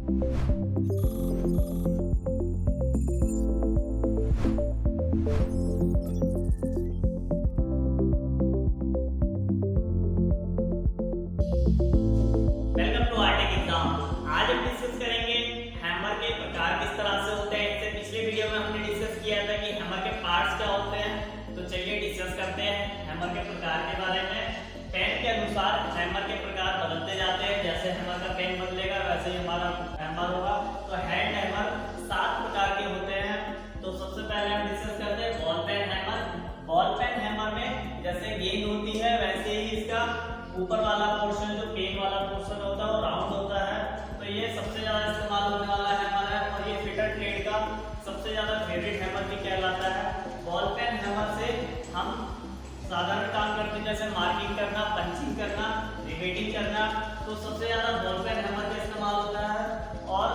Welcome to Artech exam. आज हम discuss करेंगे हैमर के प्रकार किस तरह से होते हैं। इससे पिछले वीडियो में हमने डिस्कस किया था कि हैमर के पार्ट्स क्या होते हैं। तो चलिए डिस्कस करते हैं हैमर के प्रकार के बारे में। पेन के अनुसार हैमर के प्रकार बदलते जाते हैं। जैसे हैमर का पेन बदलेगा वैसे ही हमारा हैमर होगा। तो हैंड हैमर 7 प्रकार के होते हैं। तो सबसे पहले हम डिस्कस करते हैं ball peen hammer. Ball peen hammer में जैसे गेंद होती है वैसे ही इसका ऊपर वाला पोर्शन जो पेन वाला पोर्शन होता है वो राउंड होता है। तो ये सबसे ज्यादा इस्तेमाल होने वाला हैमर है और ये फिटर ट्रेड का सबसे ज्यादा फेवरेट हैमर भी कहलाता है। बॉल पेन हैमर से हम साधारण काम करते हैं जैसे मार्किंग करना, पंचिंग करना, रिवेटिंग करना। तो सबसे ज्यादा बॉल पेन हैमर का इस्तेमाल होता है और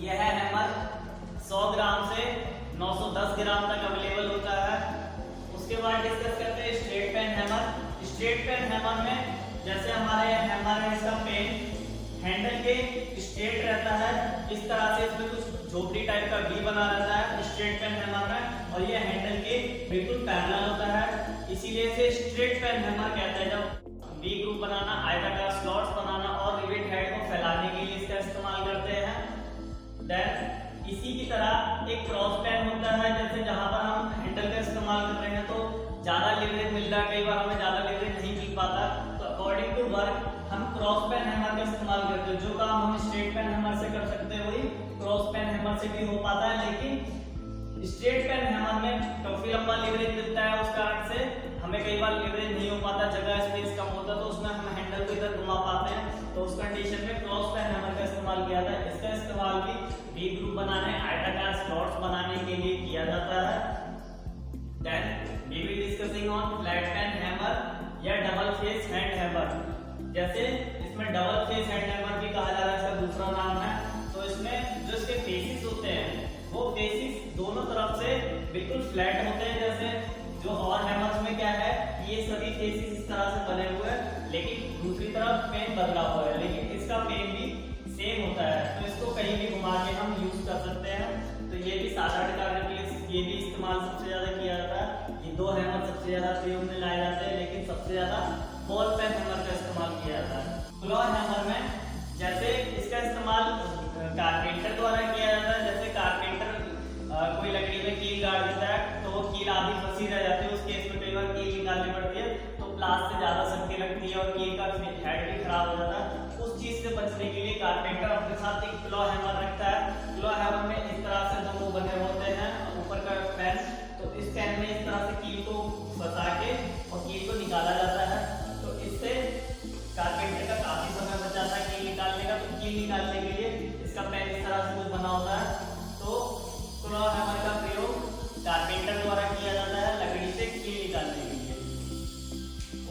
यह हैमर 100 ग्राम से 910 ग्राम तक अवेलेबल होता है। उसके बाद डिस्कस करते हैं straight peen hammer. Straight peen hammer में जैसे हमारे हैमर है इसका पेन हैंडल के स्ट्रेट रहता है। इस तरह से इसमें कुछ झोपड़ी टाइप का वी बना रहता है स्ट्रेट पेन हैमर में और ये हैंडल के बिल्कुल पैरेलल होता है। इसीलिए इसे स्ट्रेट पेन हैमर कहते हैं। जब वी ग्रुप बनाना, आयताकार स्लॉट्स बनाना और रिवेट हेड को फैलाने के लिए इसका इस्तेमाल करते हैं। देन इसी की तरह एक क्रॉस पेन होता है। जैसे जहां पर हम हैंडल का इस्तेमाल कर रहे हैं तो ज्यादा लीवरेज मिल रहा है, कई बार हमें ज्यादा लीवरेज नहीं मिल पाता, तो अकॉर्डिंग टू वर्क हम क्रॉस पेन हैमर का इस्तेमाल करते हैं। जो काम हम स्ट्रेट पेन हैमर से कर सकते हैं वही क्रॉस पेन हैमर से भी हो पाता है। लेकिन स्ट्रेट पेन हैमर में काफी लंबा लीवरेज मिलता है, उस कारण से हमें कई बार लीवरेज नहीं हो पाता, जगह स्पेस कम होता है तो उसमें हम हैंडल को इधर घुमा पाते हैं। तो उस कंडीशन में क्रॉस पेन हैमर का इस्तेमाल किया जाता है। इसका इस्तेमाल भी वी ग्रुप बनाने, आयताकार स्लॉट्स बनाने के लिए किया जाता है। Then we will discussing on flat pen hammer या डबल फेस हैंड हैमर। जैसे इसमें डबल फेस हैंड हैमर भी कहा जा रहा है, इसका दूसरा नाम है। तो इसमें जो इसके फेसिस होते हैं वो फेसिस दोनों तरफ से बिल्कुल फ्लैट होते हैं। जैसे जो और हैमर्स में क्या है ये सभी फेसिस इस तरह से बने हुए हैं, लेकिन दूसरी तरफ पेन बदला हुआ है, लेकिन इसका पेन भी सेम होता है। तो इसको कहीं भी घुमा के हम यूज कर सकते हैं। तो ये भी साधारण कार्य के लिए ये भी इस्तेमाल सबसे ज्यादा किया जाता है। ये दो हैमर सबसे ज्यादा प्रयोग में लाए जाते हैं, लेकिन सबसे ज्यादा बॉल पेन हैमर का इस्तेमाल किया जाता है। क्लॉ हैमर में जैसे इसका इस्तेमाल कारपेंटर द्वारा किया जाता है। जैसे कारपेंटर कोई लकड़ी में कील गाड़ देता है तो वो कील आधी फंसी रह जाती है, उस केस में कई बार कील निकालनी पड़ती है तो प्लास से ज्यादा शक्ति लगती है और कील का हेड भी खराब हो जाता है। उस चीज से बचने के लिए कारपेंटर अपने साथ एक क्लॉ हैमर रखता है। क्लॉ हैमर में इस तरह से दो बने होते हैं ऊपर का पेन, तो इस पेन में इस तरह से कील को फंसा के और कील को निकाला जाता है। तो इससे कारपेंटर का काफी समय बच जाता है कील निकालने का। तो कील निकालने के लिए इसका पेन इस तरह से कुछ बना होता है। तो क्लॉ हैमर का प्रयोग कारपेंटर द्वारा किया जाता है लकड़ी से कील निकालने के लिए।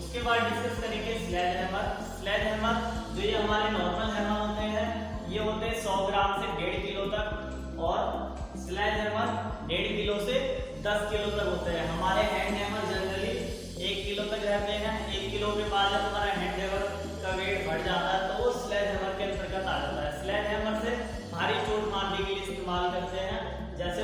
उसके बाद डिस्कस करेंगे स्लेज हैमर। स्लेज हैमर जो ये हमारे नॉर्मल हैमर होते हैं ये होते हैं 100 ग्राम से 1.5 किलो तक, और स्लेज हैमर 1.5 किलो से 10 किलो तक होते हैं। हमारे हैंड हैमर जनरली 1 किलो तक रहते हैं। 1 किलो के बाद जब हमारा हैंड हैमर का वेट बढ़ जाता है तो वो स्लेज हैमर के अंतर्गत आ जाता है। स्लेज हैमर से भारी चोट मारने के लिए इस्तेमाल करते हैं। जैसे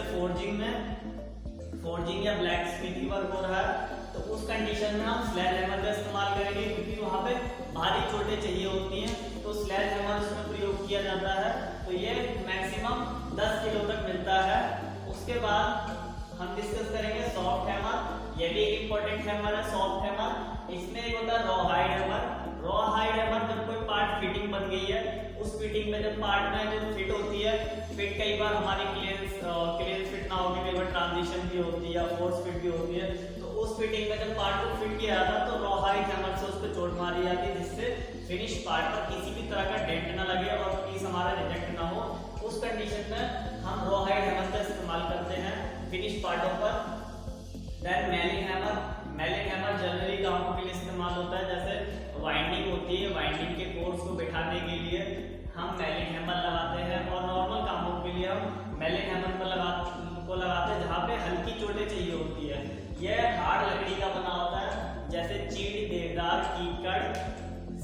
फोर्जिंग या ब्लैक स्मिथ वर्क हो रहा है तो उस कंडीशन में हम स्लेज हैमर का इस्तेमाल करेंगे, क्योंकि वहां पे भारी चोटें चाहिए होती हैं। तो स्लेज हैमर इसमें प्रयोग किया जाता है। तो ये मैक्सिमम 10 किलो तक मिलता है। उसके बाद हम डिस्कस करेंगे सॉफ्ट हैमर। ये भी एक इंपॉर्टेंट हैमर है सॉफ्ट हैमर। इसमें एक होता है raw hide hammer. Raw hide hammer जब कोई पार्ट फिटिंग बन गई है, उस फिटिंग में जब पार्ट में जो फिट होती है, फिट कई बार हमारी क्लियरेंस फिट ना होगी, कई बार ट्रांजिशन भी होती है या फोर्स फिट भी होती है। तो उस फिटिंग में जब पार्ट को फिट किया जाता है तो रॉ हाइड हैमर से उस पर चोट मारी जाती है, जिससे फिनिश पार्ट पर किसी भी तरह का डेंट ना लगे और पीस हमारा रिजेक्ट ना हो। उस कंडीशन में हम रॉ हाइड हैमर का इस्तेमाल करते हैं फिनिश पार्टों पर। Then mailing hammer. Mailing hammer generally कामों के लिए इस्तेमाल होता है। जैसे वाइंडिंग होती है, वाइंडिंग के कोर्स को बिठाने के लिए हम मेलिंग हैमर लगाते हैं, और नॉर्मल कामों के लिए हम मेलिंग हैमर को लगाते हैं जहाँ पे हल्की चोटें चाहिए होती है। यह हार्ड लकड़ी का बना होता है, जैसे चीड़, देवदार, कीकड़,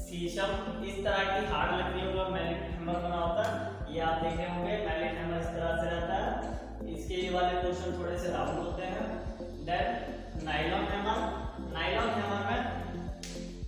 शीशम, इस तरह की हार्ड लकड़ियों का मेलिंग हैमर बना होता है। आप देखे होंगे मैग्नेट हैमर इस तरह से रहता है, इसके ये वाले पोर्शन थोड़े से राउंड होते हैं। देन नायलॉन हैमर में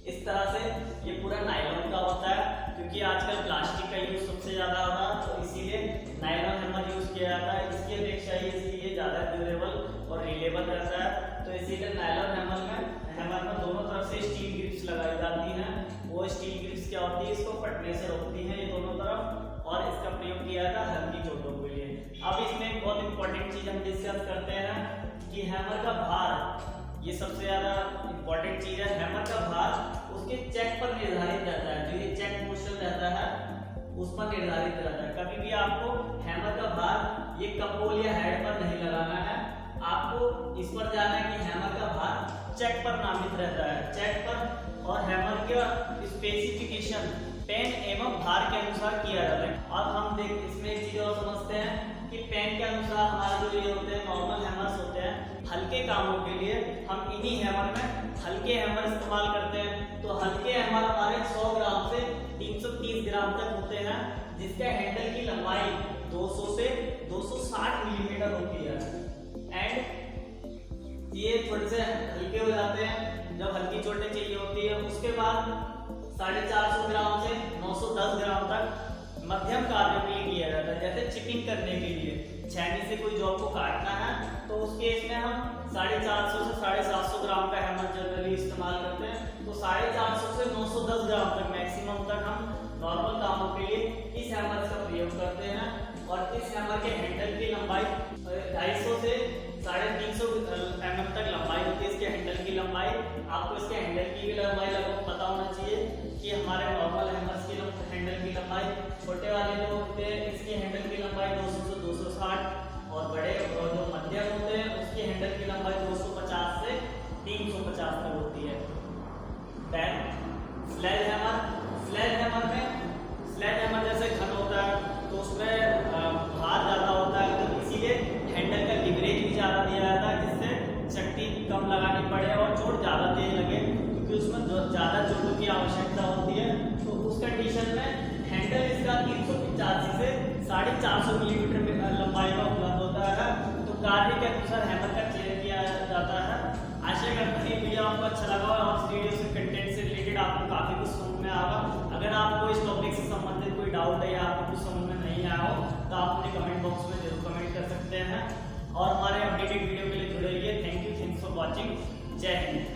इस तरह से ये पूरा नायलॉन का होता है, क्योंकि आजकल प्लास्टिक का यूज सबसे ज्यादा हो रहा है, तो इसीलिए नायलॉन हैमर यूज किया जाता है। इसकी अपेक्षा ये ज्यादा ड्यूरेबल और रिलेबल रहता है, तो इसीलिए नायलॉन हैमर में दोनों तरफ से स्टील ग्रिप्स लगाई जाती हैं। वो स्टील ग्रिप्स क्या होती है, इसको फटने से रोकती हैं ये दोनों तरफ, और इसका प्रयोग किया जाता है हल्की चोटों के लिए। अब इसमें एक बहुत इंपॉर्टेंट चीज हम डिस्कस करते हैं कि हैमर का भार, ये सबसे ज्यादा इंपॉर्टेंट चीज है। हैमर का भार उसके चेक पर निर्धारित रहता है, जो ये चेक पोर्शन रहता है उस पर निर्धारित रहता है। कभी भी आपको हैमर का भार ये कपोल या हेड पर नहीं लगाना है, आपको इस पर जाना है कि हैमर का भार चेक पर नामित रहता है, चेक पर, और हैमर का स्पेसिफिकेशन पेन एवं भार के अनुसार किया जाता है। अब हम देख इसमें एक चीज और समझते हैं कि पेन के अनुसार हमारे जो ये होते हैं नॉर्मल हैमर्स होते हैं, हल्के कामों के लिए हम इन्हीं हैमर में हल्के हैमर इस्तेमाल करते हैं। तो हल्के हैमर हमारे 100 ग्राम से 330 ग्राम तक होते हैं, जिसका हैंडल की लंबाई 200 से 260 मिलीमीटर होती है। एंड ये थोड़े से हल्के हो जाते हैं जब हल्की चोटें चाहिए होती है। उसके बाद 450 ग्राम से 910 ग्राम तक मध्यम कार्यों के लिए किया जाता है, जैसे चिपिंग करने के लिए छेनी से कोई जॉब को काटना है, तो उस केस में हम 450 से 750 ग्राम का हैमर जनरली इस्तेमाल करते हैं। तो 450 से 910 ग्राम तक मैक्सिमम तक हम नॉर्मल कामों के लिए इस हैमर का प्रयोग करते हैं। और इस हैमर के हैंडल की लंबाई 250 से 350 mm तक लंबाई होती है इसके हैंडल की लंबाई। आपको इसके हैंडल की भी लंबाई लगभग पता होना चाहिए कि हमारे नॉर्मल हैमर्स की हैंडल की लंबाई, छोटे वाले जो होते हैं इसकी हैंडल की लंबाई 200 से 260, और बड़े और जो मध्यम होते हैं उसकी हैंडल की लंबाई 250 से 350 तक होती है। देन स्लेज हैमर में स्लेज हैमर जैसे घन होता है तो उसमें भार ज्यादा होता है, तो इसीलिए हैंडल का लिवरेज भी ज्यादा दिया जाता है, जिससे शक्ति कम लगानी पड़े और चोट ज्यादा तेज लगे, क्योंकि उसमें ज्यादा चोटों की आवश्यकता होती है। तो उस कंडीशन में हैंडल इसका 385 से 450 मिलीमीटर लंबाई का उपलब्ध होता है। तो कार्य के अनुसार हैमर का चयन किया जाता है। आशा करता हूं ये वीडियो आपको अच्छा लगा और इस वीडियो से कंटेंट से रिलेटेड आपको काफी कुछ समझ में आएगा। अगर आपको इस टॉपिक से संबंधित कोई डाउट है या आपको कुछ समझ में नहीं आया हो तो आप मुझे कमेंट बॉक्स में जरूर कमेंट कर सकते हैं, और हमारे अपडेटेड वीडियो के लिए जुड़े रहिए। Thanks for watching. जय हिंद।